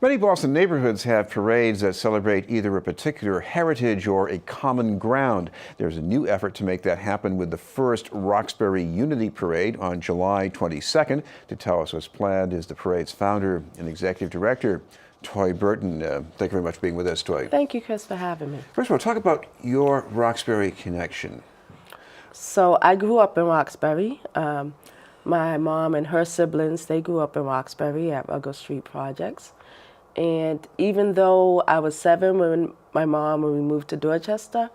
Many Boston neighborhoods have parades that celebrate either a particular heritage or a common ground. There's a new effort to make that happen with the first Roxbury Unity Parade on July 22nd. To tell us what's planned is the parade's founder and executive director, Toy Burton. Thank you very much for being with us, Toy. Thank you, Chris, for having me. First of all, talk about your Roxbury connection. So I grew up in Roxbury. My mom and her siblings, they grew up in Roxbury at Ruggles Street Projects. And even though I was 7 when we moved to Dorchester,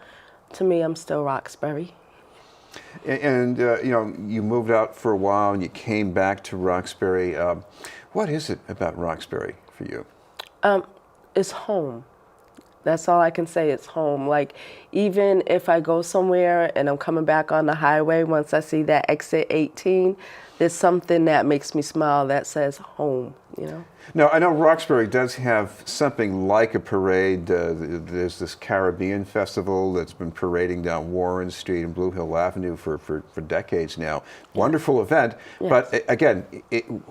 to me, I'm still Roxbury. And you know, you moved out for a while and you came back to Roxbury. What is it about Roxbury for you? It's home. That's all I can say, it's home. Like, even if I go somewhere and I'm coming back on the highway, once I see that exit 18, there's something that makes me smile that says home, you know? Now, I know Roxbury does have something like a parade. There's this Caribbean festival that's been parading down Warren Street and Blue Hill Avenue for decades now. Wonderful event, Yes. But again,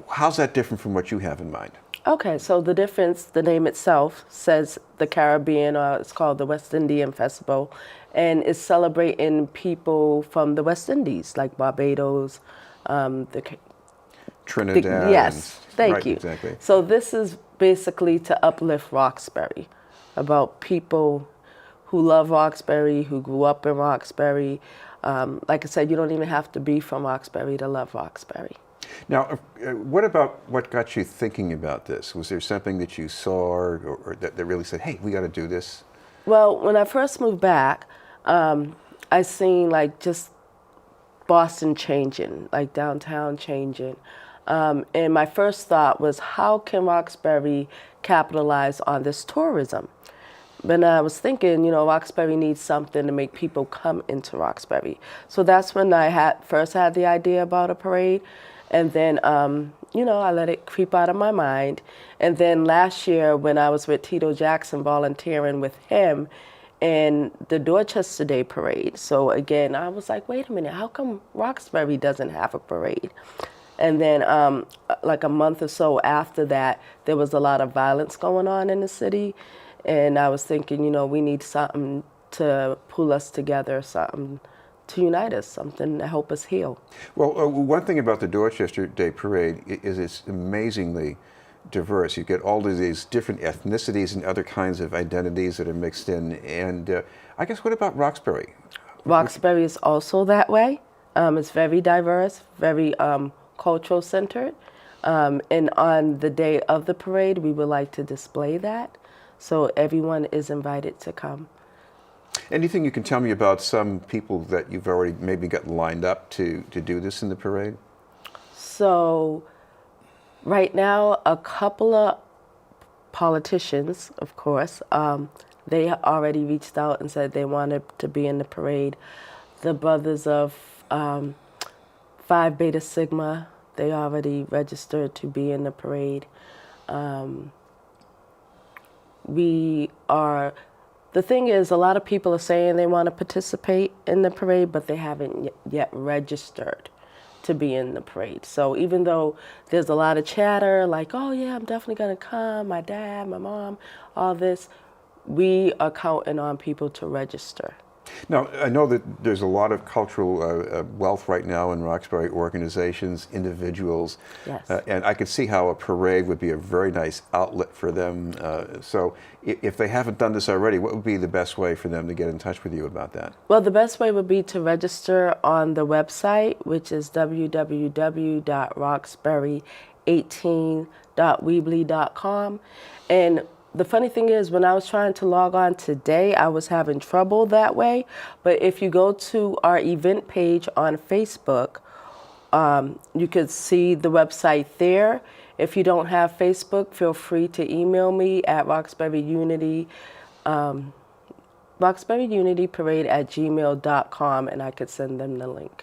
how's that different from what you have in mind? Okay, so the difference, the name itself says the Caribbean, or it's called the West Indian Festival, and it's celebrating people from the West Indies, like Barbados, Trinidad. Yes, thank right, you. Exactly. So this is basically to uplift Roxbury, about people who love Roxbury, who grew up in Roxbury. Like I said, you don't even have to be from Roxbury to love Roxbury. Now, what about what got you thinking about this? Was there something that you saw or that really said, hey, we got to do this? Well, when I first moved back, I seen like just Boston changing, like downtown changing. And my first thought was, how can Roxbury capitalize on this tourism? But I was thinking, you know, Roxbury needs something to make people come into Roxbury. So that's when I first had the idea about a parade. And then, you know, I let it creep out of my mind. And then last year, when I was with Tito Jackson volunteering with him in the Dorchester Day Parade. So again, I was like, wait a minute, how come Roxbury doesn't have a parade? And then like a month or so after that, there was a lot of violence going on in the city. And I was thinking, you know, we need something to pull us together, something to unite us, something to help us heal. Well, one thing about the Dorchester Day Parade is it's amazingly diverse. You get all of these different ethnicities and other kinds of identities that are mixed in. And I guess, what about Roxbury? Roxbury is also that way. It's very diverse, very cultural centered. And on the day of the parade, we would like to display that. So everyone is invited to come. Anything you can tell me about some people that you've already maybe got lined up to do this in the parade? So right now, a couple of politicians, of course, they already reached out and said they wanted to be in the parade. The brothers of Phi Beta Sigma, they already registered to be in the parade. The thing is, a lot of people are saying they want to participate in the parade, but they haven't yet registered to be in the parade. So even though there's a lot of chatter, like, oh yeah, I'm definitely going to come, my dad, my mom, all this, we are counting on people to register. Now, I know that there's a lot of cultural wealth right now in Roxbury, organizations, individuals, Yes. And I could see how a parade would be a very nice outlet for them. So if they haven't done this already, what would be the best way for them to get in touch with you about that? Well, the best way would be to register on the website, which is www.roxbury18.weebly.com. And the funny thing is, when I was trying to log on today, I was having trouble that way. But if you go to our event page on Facebook, you could see the website there. If you don't have Facebook, feel free to email me at roxburyunityparade@gmail.com, and I could send them the link.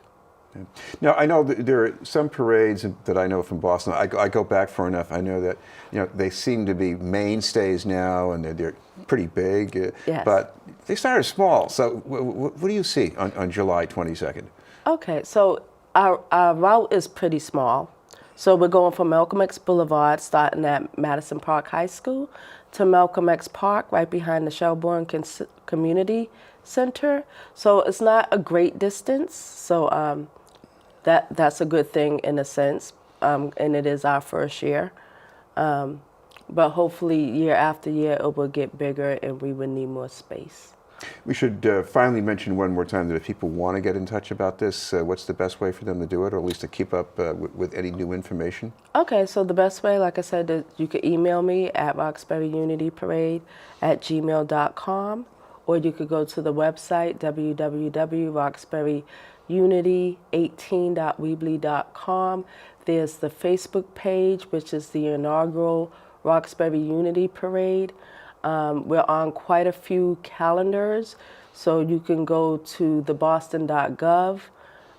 Now, I know that there are some parades that I know from Boston. I go back far enough. I know that, you know, they seem to be mainstays now, and they're pretty big. Yes. But they started small. So what do you see on July 22nd? Okay, so our route is pretty small. So we're going from Malcolm X Boulevard, starting at Madison Park High School, to Malcolm X Park, right behind the Shelbourne Community Center. So it's not a great distance. So that's a good thing in a sense, and it is our first year. But hopefully, year after year, it will get bigger, and we will need more space. We should finally mention one more time that if people want to get in touch about this, what's the best way for them to do it, or at least to keep up with any new information? Okay, so the best way, like I said, is you can email me at roxburyunityparade@gmail.com, or you could go to the website www.roxburyunity18.weebly.com. There's the Facebook page, which is the inaugural Roxbury Unity Parade. We're on quite a few calendars, so you can go to the boston.gov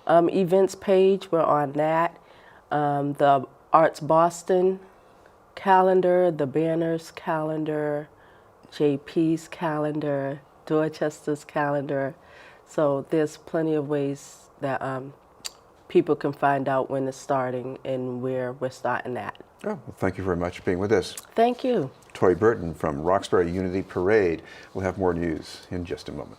events page. We're on that. The Arts Boston calendar, the Banners calendar, JP's calendar, Dorchester's calendar. So there's plenty of ways that people can find out when it's starting and where we're starting at. Oh, well, thank you very much for being with us. Thank you. Toy Burton from Roxbury Unity Parade. We'll have more news in just a moment.